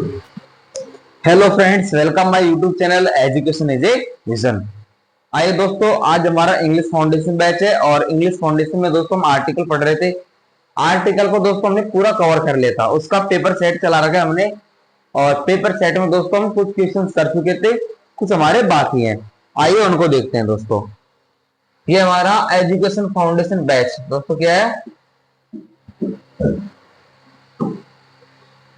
Hello friends, welcome my YouTube channel education is a vision. आइए दोस्तों, आज हमारा इंग्लिश फाउंडेशन बैच है और इंग्लिश फाउंडेशन में दोस्तों हम आर्टिकल पढ़ रहे थे। आर्टिकल को दोस्तों हमने पूरा कवर कर लिया था, उसका पेपर सेट चला रखा है हमने। और पेपर सेट में दोस्तों हम कुछ क्वेश्चन कर चुके थे, कुछ हमारे बाकी हैं। आइए उनको देखते हैं दोस्तों। ये हमारा एजुकेशन फाउंडेशन बैच दोस्तों क्या है,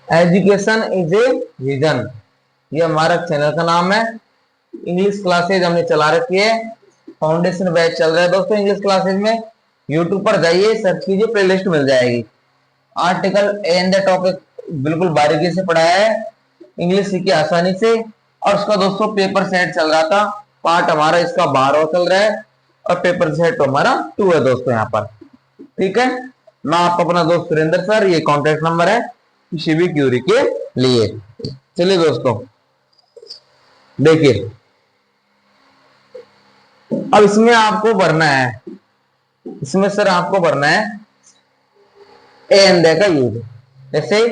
एजुकेशन इज ए विजन। ये हमारा चैनल का नाम है। इंग्लिश क्लासेज हमने चला रखी है, फाउंडेशन बैच चल रहा है दोस्तों इंग्लिश क्लासेज में। यूट्यूब पर जाइए, सर्च कीजिए, प्लेलिस्ट मिल जाएगी। आर्टिकल एंड द टॉपिक बिल्कुल बारीकी से पढ़ाया है, इंग्लिश सीखी आसानी से। और उसका दोस्तों पेपर सेट चल रहा था, पार्ट हमारा इसका 12वां चल रहा है और पेपर सेट हमारा 2 है दोस्तों यहाँ पर। ठीक है, मैं आपका अपना दोस्त सुरेंद्र सर, ये कॉन्टेक्ट नंबर है किसी भी क्यूरी के लिए। चलिए दोस्तों देखिए, अब इसमें आपको भरना है, इसमें सर आपको भरना है ए एंड का यूज। जैसे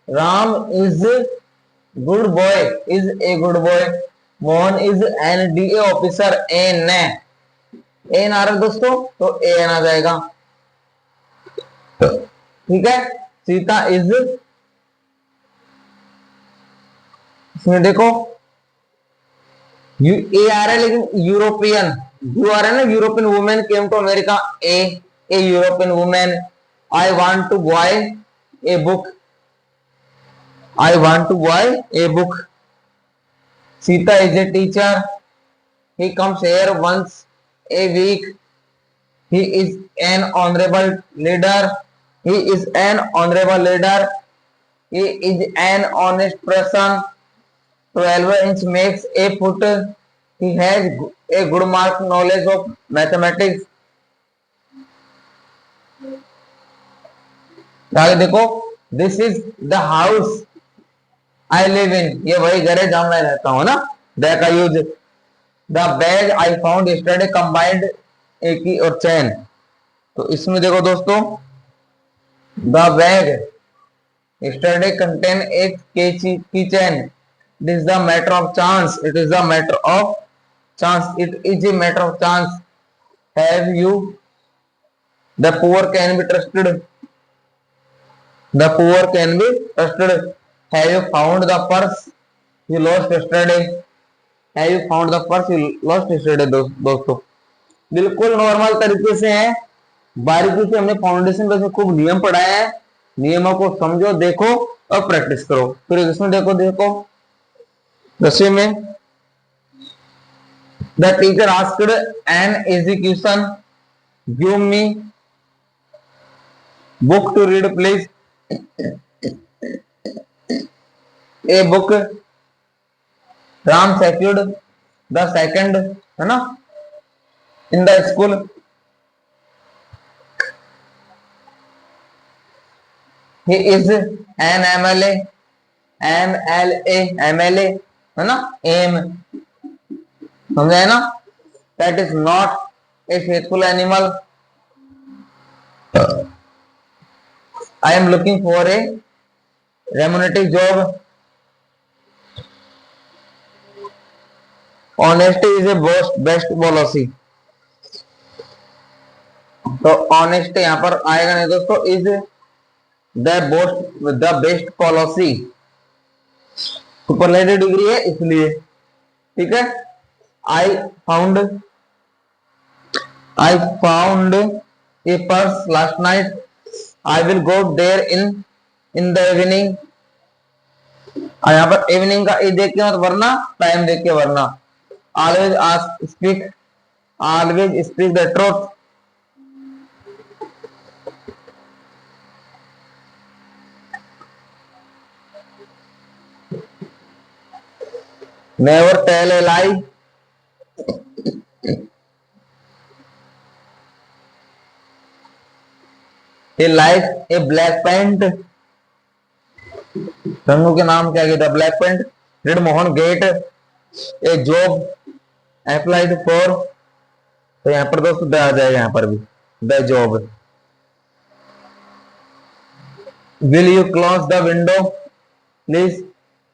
Ram is good boy, is a good boy. Mohan is N D A officer, an an आ रहा है दोस्तों, तो एन आ जाएगा। ठीक है, सीता इज, इसमें देखो ए आ रहा है लेकिन यूरोपियन, यू आ रहा है ना, European women came to America, a European women. I want to buy a book, I want to buy a book. Sita is a teacher, he comes here once a week. He is an honourable leader, he is an honourable leader. He is an honest person, 12 inch makes a foot. He has a good mark knowledge of mathematics. आगे देखो, this is the house I live in. ये वही घर है जहां मैं रहता हूं ना। The का use, the bag I found yesterday combined एक ही और चैन। तो इसमें देखो दोस्तों, the bag yesterday contain एक की चैन। It is the matter of chance. It is the matter of chance. It is a matter of chance. Have you? The poor can be trusted. The poor can be trusted. Have you found the purse you lost yesterday? Have you found the purse you lost yesterday? दोस्तों बिल्कुल normal तरीके से है, बारीकी से हमने foundation पे खूब नियम पढ़ाया है। नियमों को समझो, देखो और प्रैक्टिस करो। फिर इसमें देखो 10वीं में, the teacher asked an easy question, give me book to read please। a book Ram secured the second, है ना, in the school। he is an MLA, MLA है ना, एम समझे ना। That is not a faithful animal. I am looking for a remunerative job. Honesty is a best policy. तो honest यहां पर आएगा नहीं दोस्तों, is the best policy. Superlative degree है इसलिए। ठीक है, I found a purse last night, I will go there in the evening. यहाँ पर इवनिंग का ए देख के मत वरना, टाइम देख के वरना। Always speak the truth. Never tell a lie. He likes a black pant. रंगों के नाम क्या कहता है, black paint. Did Mohan get a job applied for, तो यहाँ पर दोस्तों द आ जाएगा, यहाँ पर भी the job. Will you close the window please?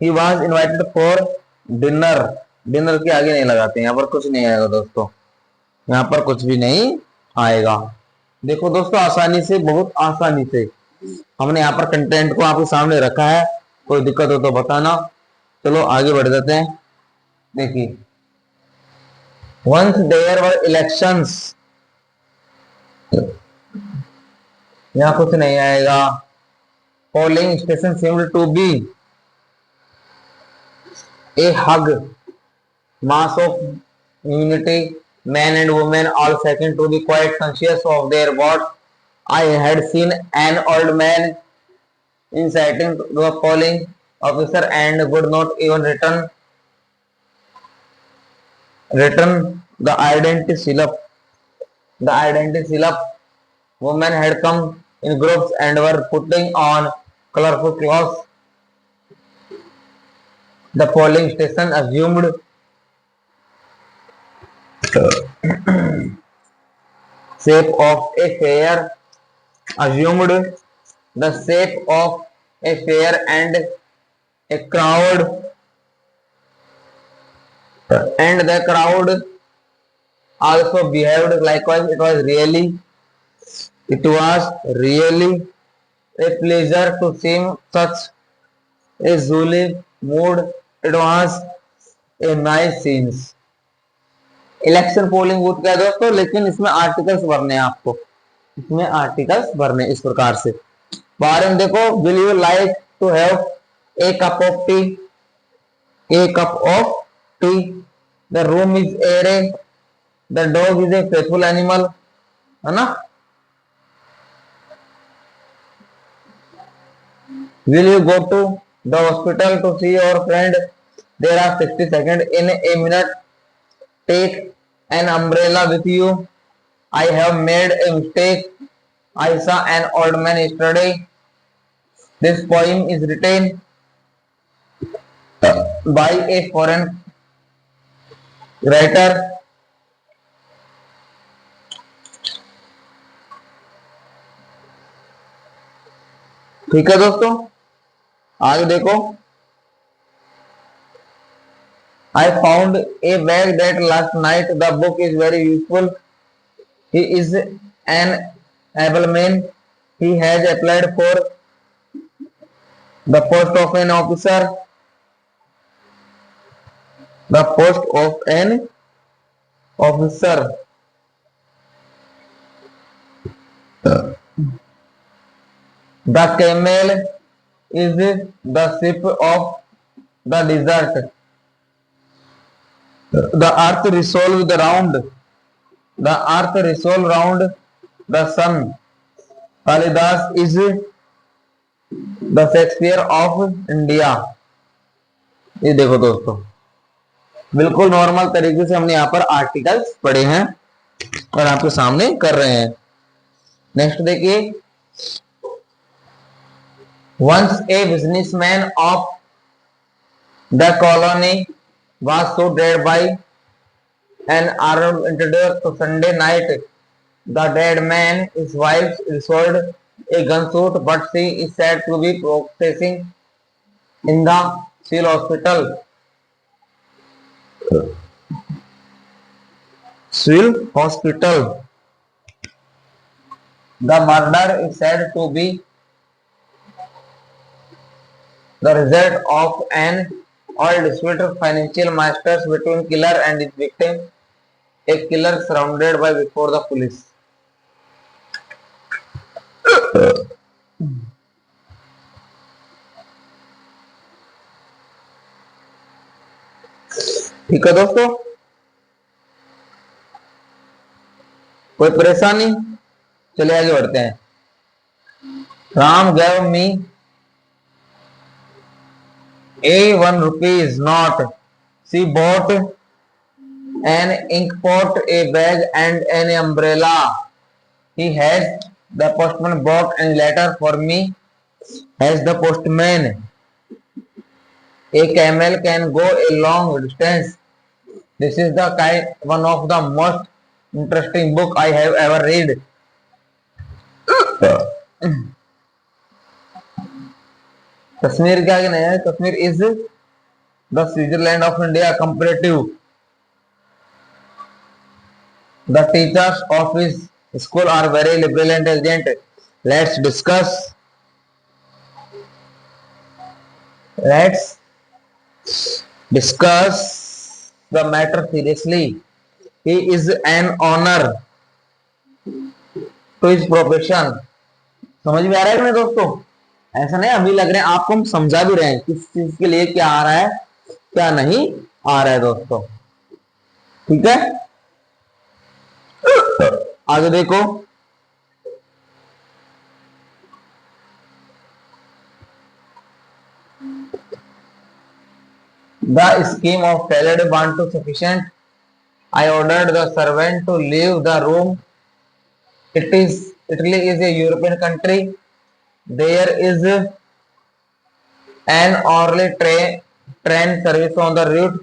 He was invited for dinner. Dinner के आगे नहीं लगाते, यहाँ पर कुछ नहीं आएगा दोस्तों, यहाँ पर कुछ भी नहीं आएगा। देखो दोस्तों, आसानी से, बहुत आसानी से हमने यहाँ पर कंटेंट को आपके सामने रखा है। कोई दिक्कत हो तो बताना। चलो आगे बढ़ जाते हैं। देखिए, वंस देयर वर इलेक्शंस, यहाँ कुछ नहीं आएगा। Polling station seemed to be a hug mass of unity. Men and women all seemed to be quite conscious of their votes. I had seen an old man inciting the polling officer and would not even return the identity slip. The identity slip. Women had come in groups and were putting on colorful clothes. The polling station assumed shape of a fair, assumed the shape of a fair, and a crowd, and the crowd also behaved likewise. It was really a pleasure to see such a jolly mood. It was a nice scene. Election polling booth का है दोस्तों, लेकिन इसमें articles भरने हैं आपको, इसमें articles भरने इस प्रकार से। बारे में देखो, will you like to have a cup of tea, a cup of tea, the room is airy, the dog is a faithful animal, है ना। Will you go to the hospital to see your friend, there are 60 seconds in a minute, take an umbrella with you, I have made a mistake, I saw an old man yesterday, this poem is written by a foreign writer, ठीक है दोस्तों। आगे देखो, I found a bag that last night. The book is very useful. He is an able man. He has applied for the post of an officer. The post of an officer. The camel is the ship of the desert. The earth revolves round. The earth revolves round the sun. Kalidas is the Shakespeare of India. ये देखो दोस्तों, बिल्कुल normal तरीके से हमने यहाँ पर articles पढ़े हैं और आपके सामने कर रहे हैं। नेक्स्ट देखिए, once a businessman of the colony was shot dead by an armed intruder to Sunday night. The dead man, his wife, received a gunshot, but she is said to be processing in the civil hospital. Civil hospital. The murder is said to be the result of an old dispute of financial masters between killer and his victim. A killer surrounded by before the police. ठीक है दोस्तों, कोई परेशानी? चलिए आगे बढ़ते हैं। Ram gave me a 1 rupees note. She bought an ink pot, a bag, and an umbrella. He has the postman brought a letter for me. Has the postman? A camel can go a long distance. This is the one of the most interesting book I have ever read. Kashmir के आगे नहीं है, Kashmir is the Switzerland of India comparative the teachers of his school are very liberal and intelligent. Let's discuss. Let's discuss the matter seriously. He is an honor to his profession. समझ में आ रहा है कि नहीं दोस्तों? ऐसा नहीं अभी लग रहे हैं आपको हम समझा भी रहे हैं किस चीज के लिए क्या आ रहा है क्या नहीं आ रहा है दोस्तों. ठीक है, आगे देखो. The scheme of failed want to sufficient. I ordered the servant to leave the room. Italy is a European country. There is an hourly train service on the route.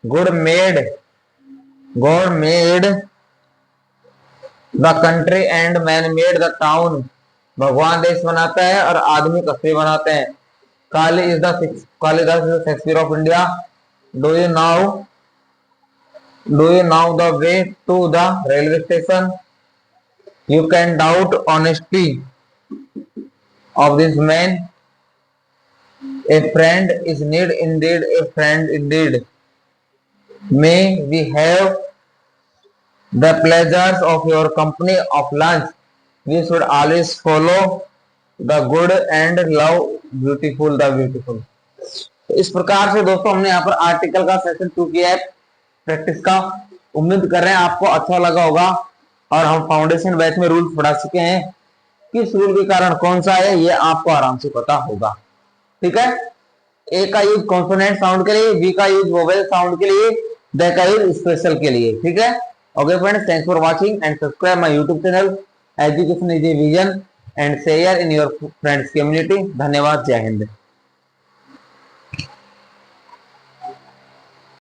God made the country and man made the town. भगवान देश बनाता है और आदमी कस्बे बनाते हैं. Kalidas is the Shakespeare of India. Do you know the way to the railway station? You can doubt honesty of this man. A friend is need indeed, a friend indeed. May we have the pleasures of your company of lunch. We should always follow the good and love beautiful the beautiful. इस प्रकार से दोस्तों हमने यहाँ पर article का session 2 किया है प्रैक्टिस का. उम्मीद कर रहे हैं आपको अच्छा लगा होगा. और हम फाउंडेशन बैच में रूल पढ़ा चुके हैं. किस रूल के कारण कौन सा है ये आपको आराम से पता होगा. ठीक है, ए का यूज कॉन्सोनेंट साउंड के लिए, बी का यूज वोवेल साउंड के लिए, द का यूज स्पेशल के लिए. ठीक है, okay friends, thanks for watching and subscribe my YouTube channel education is a vision and share in your friends community. धन्यवाद, जय हिंद.